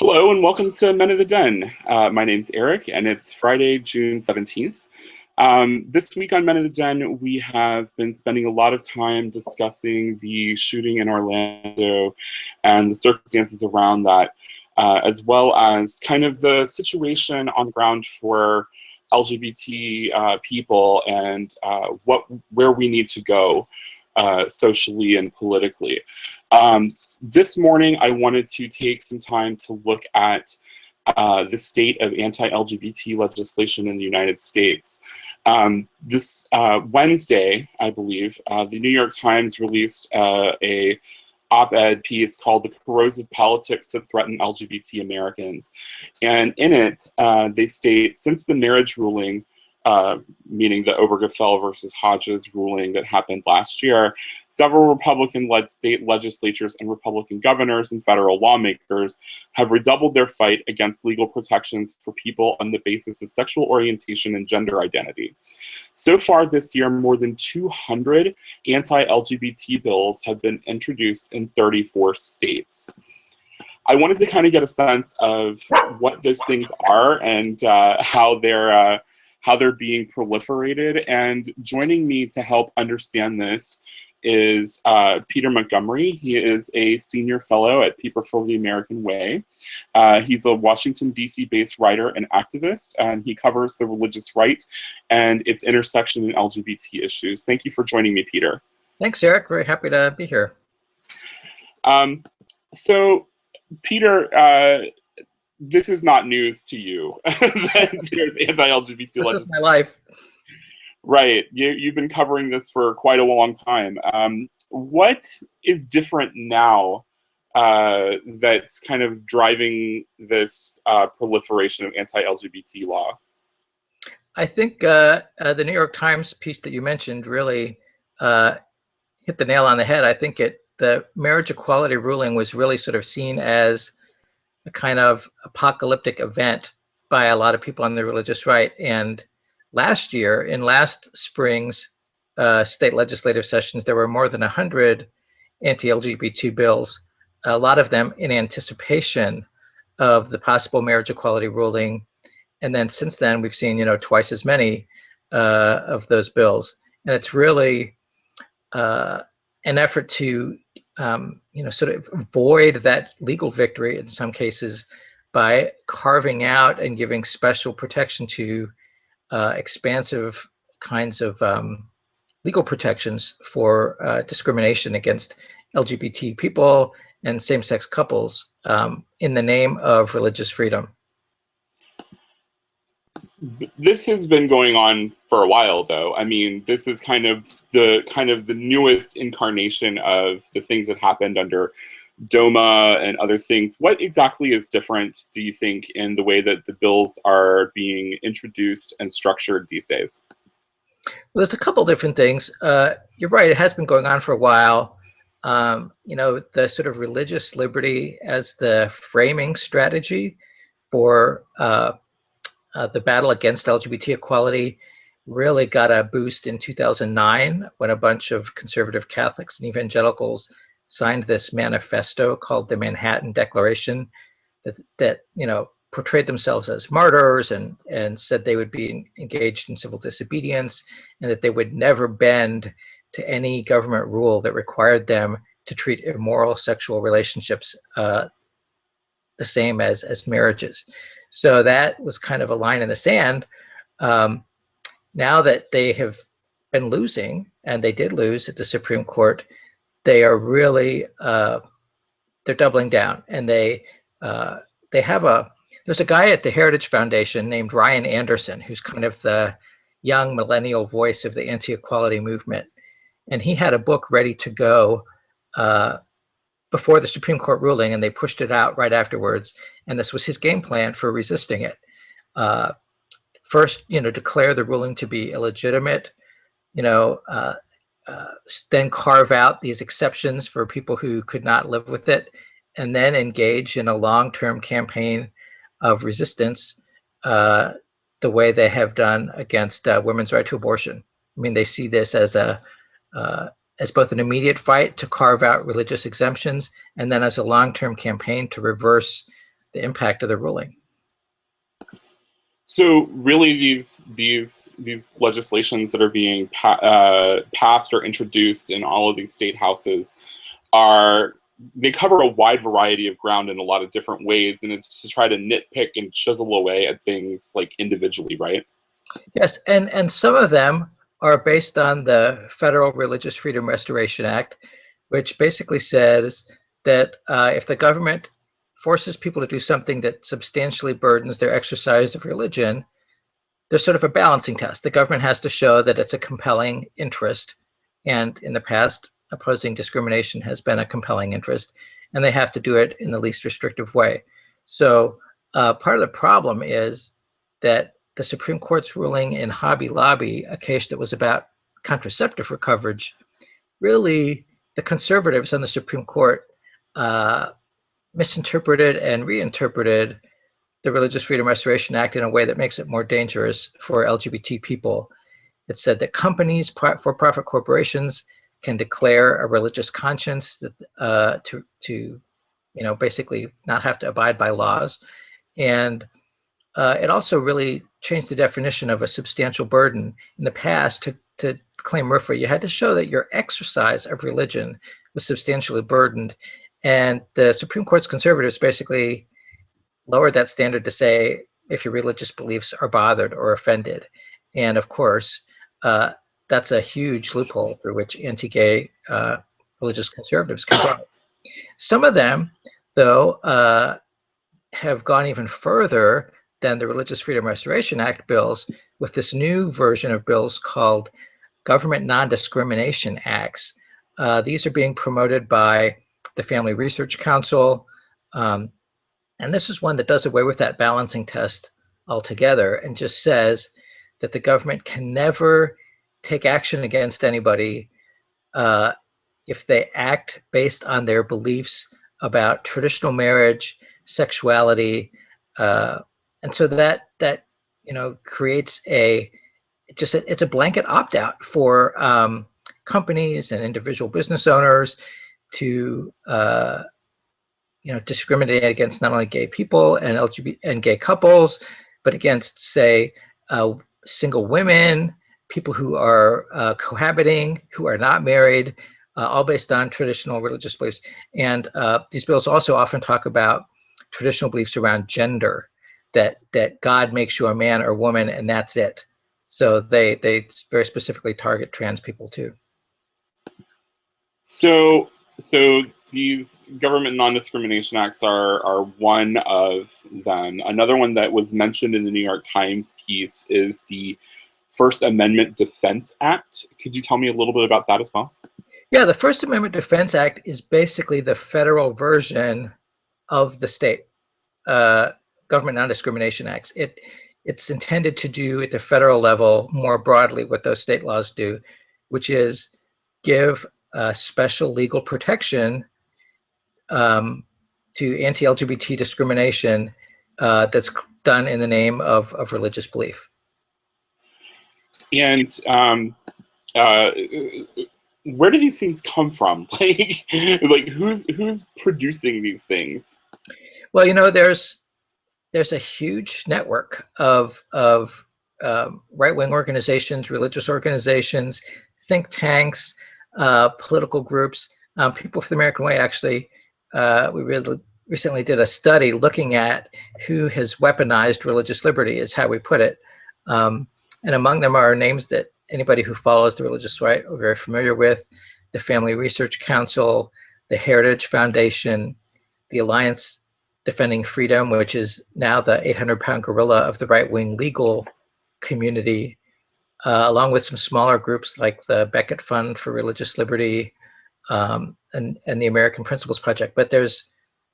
Hello and welcome to Men of the Den. My name's Eric and it's Friday, June 17th. This week on Men of the Den, we have been spending a lot of time discussing the shooting in Orlando and the circumstances around that, as well as kind of the situation on the ground for LGBT people and where we need to go socially and politically. This morning, I wanted to take some time to look at the state of anti-LGBT legislation in the United States. This Wednesday, I believe, the New York Times released a op-ed piece called "The Corrosive Politics That Threaten LGBT Americans." And in it, they state, since the marriage ruling, meaning the Obergefell versus Hodges ruling that happened last year, several Republican-led state legislatures and Republican governors and federal lawmakers have redoubled their fight against legal protections for people on the basis of sexual orientation and gender identity. So far this year, more than 200 anti-LGBT bills have been introduced in 34 states. I wanted to kind of get a sense of what those things are and how they're being proliferated. And joining me to help understand this is Peter Montgomery. He is a senior fellow at People for the American Way. He's a Washington, D.C.-based writer and activist, and he covers the religious right and its intersection in LGBT issues. Thank you for joining me, Peter. Thanks, Eric. Very happy to be here. So, Peter, this is not news to you that there's anti-LGBT legislation. This is my life. Right. You've been covering this for quite a long time. What is different now that's kind of driving this proliferation of anti-LGBT law? I think the New York Times piece that you mentioned really hit the nail on the head. I think the marriage equality ruling was really sort of seen as a kind of apocalyptic event by a lot of people on the religious right. And last year, in last spring's state legislative sessions, there were more than 100 anti-LGBT bills, a lot of them in anticipation of the possible marriage equality ruling. And then since then, we've seen, twice as many of those bills. And it's really an effort to sort of avoid that legal victory in some cases by carving out and giving special protection to expansive kinds of legal protections for discrimination against LGBT people and same-sex couples in the name of religious freedom. This has been going on for a while, though. I mean, this is kind of the newest incarnation of the things that happened under DOMA and other things. What exactly is different, do you think, in the way that the bills are being introduced and structured these days? Well, there's a couple different things. You're right, it has been going on for a while. The sort of religious liberty as the framing strategy for the battle against LGBT equality really got a boost in 2009 when a bunch of conservative Catholics and evangelicals signed this manifesto called the Manhattan Declaration that portrayed themselves as martyrs and said they would be engaged in civil disobedience and that they would never bend to any government rule that required them to treat immoral sexual relationships the same as marriages. So that was kind of a line in the sand. Now that they have been losing, and they did lose at the Supreme Court, they are really they're doubling down, and they have there's a guy at the Heritage Foundation named Ryan Anderson who's kind of the young millennial voice of the anti-equality movement, and he had a book ready to go before the Supreme Court ruling, and they pushed it out right afterwards. And this was his game plan for resisting it. First, declare the ruling to be illegitimate, then carve out these exceptions for people who could not live with it, and then engage in a long-term campaign of resistance the way they have done against women's right to abortion. I mean, they see this as both an immediate fight to carve out religious exemptions, and then as a long-term campaign to reverse the impact of the ruling. So really, these legislations that are being passed or introduced in all of these state houses they cover a wide variety of ground in a lot of different ways, and it's to try to nitpick and chisel away at things like individually, right? Yes, and some of them are based on the Federal Religious Freedom Restoration Act, which basically says that if the government forces people to do something that substantially burdens their exercise of religion, there's sort of a balancing test. The government has to show that it's a compelling interest, and in the past, opposing discrimination has been a compelling interest, and they have to do it in the least restrictive way. So part of the problem is that the Supreme Court's ruling in Hobby Lobby, a case that was about contraceptive for coverage, really the conservatives on the Supreme Court misinterpreted and reinterpreted the Religious Freedom Restoration Act in a way that makes it more dangerous for LGBT people. It said that companies, for-profit corporations, can declare a religious conscience that to basically not have to abide by laws, and it also really changed the definition of a substantial burden. In the past, to claim RFRA, you had to show that your exercise of religion was substantially burdened, and the Supreme Court's conservatives basically lowered that standard to say if your religious beliefs are bothered or offended. And of course, that's a huge loophole through which anti-gay religious conservatives can go. Some of them, though, have gone even further than the Religious Freedom Restoration Act bills with this new version of bills called Government Non-Discrimination Acts. These are being promoted by the Family Research Council, and this is one that does away with that balancing test altogether and just says that the government can never take action against anybody if they act based on their beliefs about traditional marriage, sexuality, and so that creates it's a blanket opt-out for companies and individual business owners to discriminate against not only gay people and LGBT and gay couples, but against, say, single women, people who are cohabiting, who are not married, all based on traditional religious beliefs. And these bills also often talk about traditional beliefs around gender, that God makes you a man or woman and that's it. So they very specifically target trans people too. So these government non-discrimination acts are one of them. Another one that was mentioned in the New York Times piece is the First Amendment Defense Act. Could you tell me a little bit about that as well? Yeah, the First Amendment Defense Act is basically the federal version of the state government non-discrimination acts. It's intended to do at the federal level more broadly what those state laws do, which is give special legal protection to anti-LGBT discrimination that's done in the name of religious belief. And where do these things come from? like who's producing these things? Well, there's a huge network of right-wing organizations, religious organizations, think tanks, political groups. People for the American Way, actually, we really recently did a study looking at who has weaponized religious liberty, is how we put it. And among them are names that anybody who follows the religious right are very familiar with: the Family Research Council, the Heritage Foundation, the Alliance Defending Freedom, which is now the 800-pound gorilla of the right-wing legal community, along with some smaller groups like the Becket Fund for Religious Liberty and the American Principles Project. But there's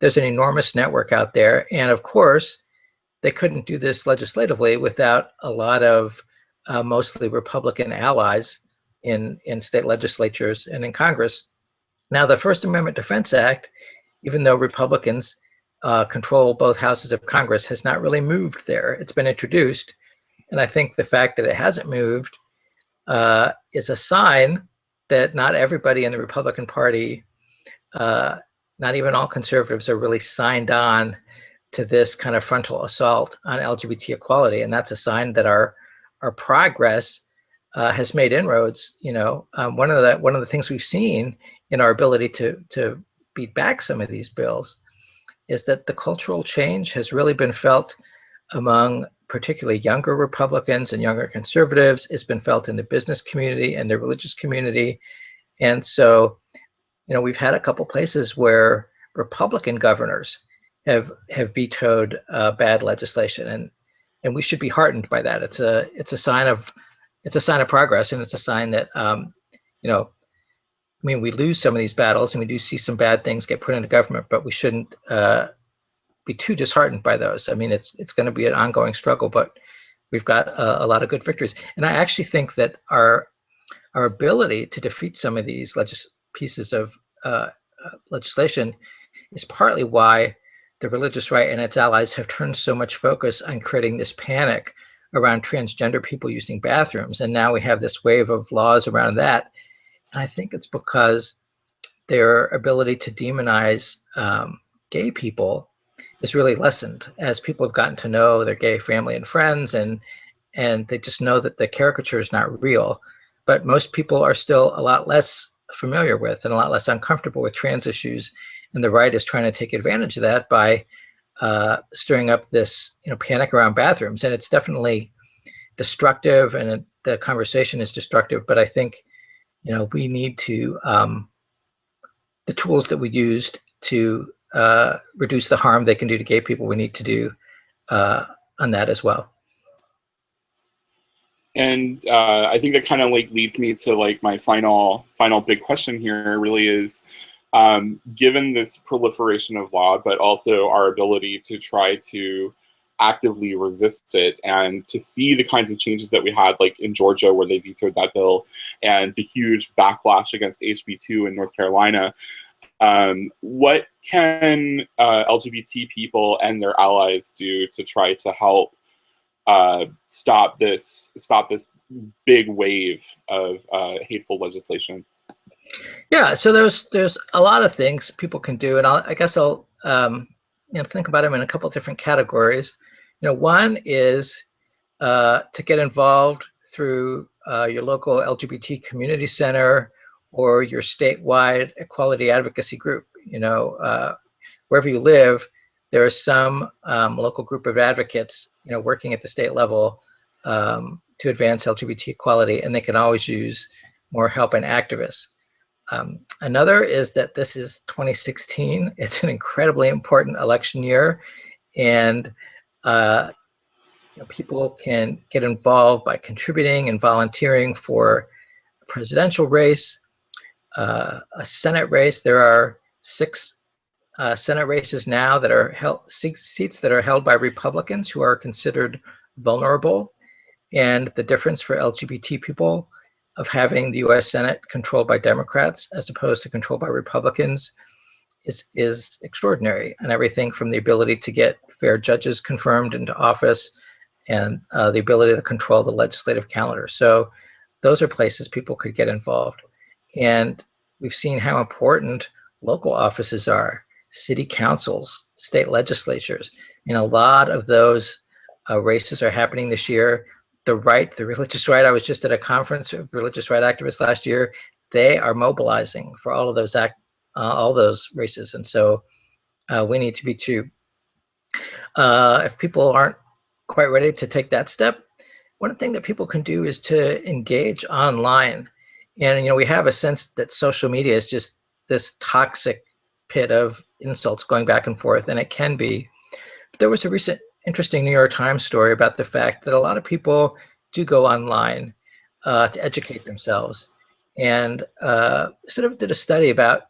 an enormous network out there, and of course, they couldn't do this legislatively without a lot of mostly Republican allies in state legislatures and in Congress. Now, the First Amendment Defense Act, even though Republicans control both houses of Congress, has not really moved there. It's been introduced, and I think the fact that it hasn't moved is a sign that not everybody in the Republican Party, not even all conservatives, are really signed on to this kind of frontal assault on LGBT equality, and that's a sign that our progress has made inroads. One of the things we've seen in our ability to beat back some of these bills is that the cultural change has really been felt among particularly younger Republicans and younger conservatives. It's been felt in the business community and the religious community. And so, we've had a couple places where Republican governors have vetoed bad legislation, and we should be heartened by that. It's a sign of progress, and it's a sign that we lose some of these battles, and we do see some bad things get put into government, but we shouldn't be too disheartened by those. It's going to be an ongoing struggle, but we've got a lot of good victories. And I actually think that our ability to defeat some of these pieces of legislation is partly why the religious right and its allies have turned so much focus on creating this panic around transgender people using bathrooms. And now we have this wave of laws around that. And I think it's because their ability to demonize gay people is really lessened as people have gotten to know their gay family and friends, and they just know that the caricature is not real. But most people are still a lot less familiar with and a lot less uncomfortable with trans issues, and the right is trying to take advantage of that by stirring up this panic around bathrooms. And it's definitely destructive, and the conversation is destructive. But I think we need to the tools that we used to reduce the harm they can do to gay people, we need to do on that as well. And I think that kind of leads me to my final big question here really is, given this proliferation of law, but also our ability to try to actively resist it and to see the kinds of changes that we had in Georgia where they vetoed that bill, and the huge backlash against HB2 in North Carolina, what can LGBT people and their allies do to try to help stop this big wave of hateful legislation? Yeah, so there's a lot of things people can do, and I guess I'll think about them in a couple different categories. One is to get involved through your local LGBT community center or your statewide equality advocacy group. Wherever you live, there is some local group of advocates, working at the state level to advance LGBT equality, and they can always use more help and activists. Another is that this is 2016. It's an incredibly important election year, and people can get involved by contributing and volunteering for a presidential race, a Senate race. There are 6 Senate races now that are seats that are held by Republicans who are considered vulnerable. And the difference for LGBT people of having the U.S. Senate controlled by Democrats as opposed to controlled by Republicans is extraordinary. And everything from the ability to get fair judges confirmed into office and the ability to control the legislative calendar. So those are places people could get involved. And we've seen how important local offices are, city councils, state legislatures. A lot of those races are happening this year. The religious right, I was just at a conference of religious right activists last year. They are mobilizing for all of those races. And so we need to be too. If people aren't quite ready to take that step, one thing that people can do is to engage online. And, we have a sense that social media is just this toxic pit of insults going back and forth, and it can be. But there was a recent interesting New York Times story about the fact that a lot of people do go online to educate themselves, and sort of did a study about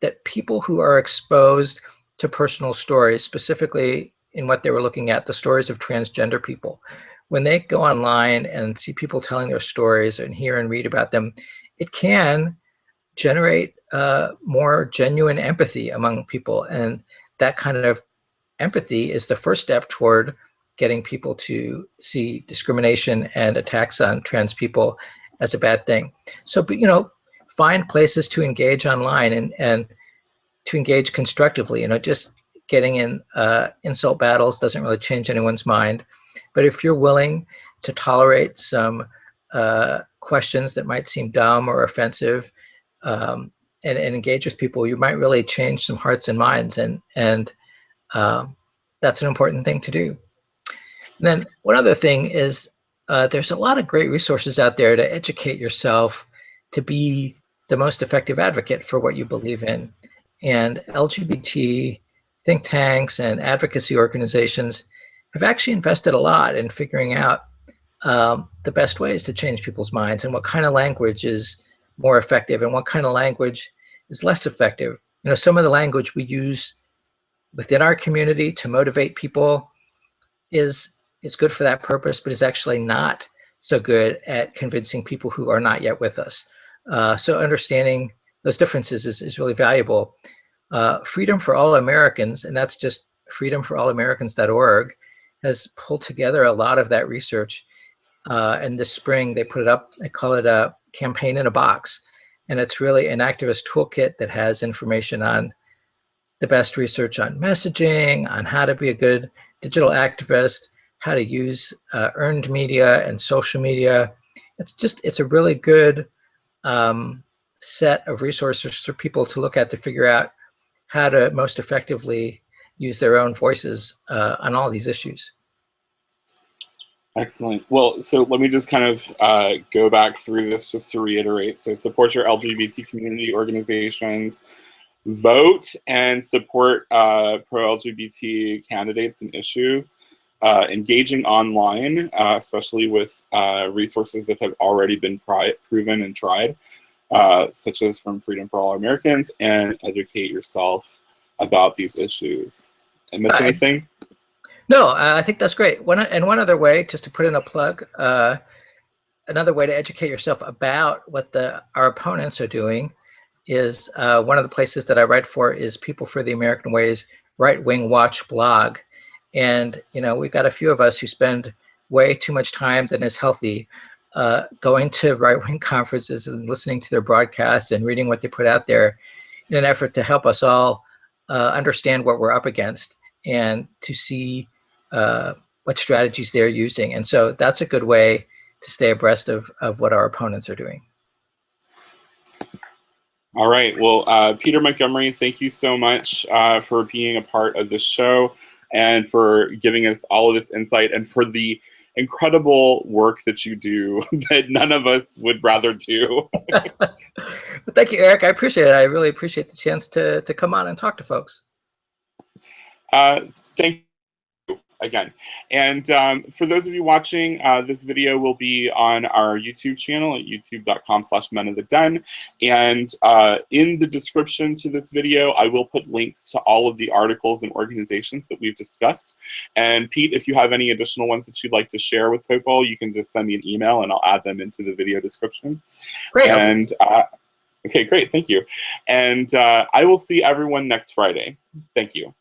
that people who are exposed to personal stories, specifically in what they were looking at, the stories of transgender people, when they go online and see people telling their stories and hear and read about them, it can generate more genuine empathy among people. And that kind of empathy is the first step toward getting people to see discrimination and attacks on trans people as a bad thing. So, find places to engage online and to engage constructively. Just getting in insult battles doesn't really change anyone's mind. But if you're willing to tolerate some questions that might seem dumb or offensive, and engage with people, you might really change some hearts and minds, and that's an important thing to do. And then one other thing is there's a lot of great resources out there to educate yourself to be the most effective advocate for what you believe in. And LGBT think tanks and advocacy organizations have actually invested a lot in figuring out the best ways to change people's minds and what kind of language is more effective and what kind of language is less effective. You know, some of the language we use within our community to motivate people is good for that purpose, but is actually not so good at convincing people who are not yet with us. So understanding those differences is really valuable. Freedom for All Americans, and that's just freedomforallamericans.org, has pulled together a lot of that research. And this spring they put it up, they call it a campaign in a box. And it's really an activist toolkit that has information on the best research on messaging, on how to be a good digital activist, how to use earned media and social media. It's a really good set of resources for people to look at to figure out how to most effectively use their own voices on all these issues. Excellent. Well, so let me just kind of go back through this just to reiterate. So support your LGBT community organizations, vote and support pro-LGBT candidates and issues, engaging online, especially with resources that have already been proven and tried, such as from Freedom for All Americans, and educate yourself about these issues. And miss anything? No, I think that's great. One other way, just to put in a plug, another way to educate yourself about what our opponents are doing is one of the places that I write for is People for the American Way's Right Wing Watch blog. And, you know, we've got a few of us who spend way too much time than is healthy going to right-wing conferences and listening to their broadcasts and reading what they put out there in an effort to help us all understand what we're up against and to see what strategies they're using. And so that's a good way to stay abreast of what our opponents are doing. All right. Well, Peter Montgomery, thank you so much for being a part of this show and for giving us all of this insight and for the incredible work that you do that none of us would rather do. Thank you, Eric. I appreciate it. I really appreciate the chance to come on and talk to folks. Thank you again. And for those of you watching, this video will be on our YouTube channel at youtube.com/menoftheden. And in the description to this video, I will put links to all of the articles and organizations that we've discussed. And Pete, if you have any additional ones that you'd like to share with people, you can just send me an email and I'll add them into the video description. Great. And okay, great. Thank you. And I will see everyone next Friday. Thank you.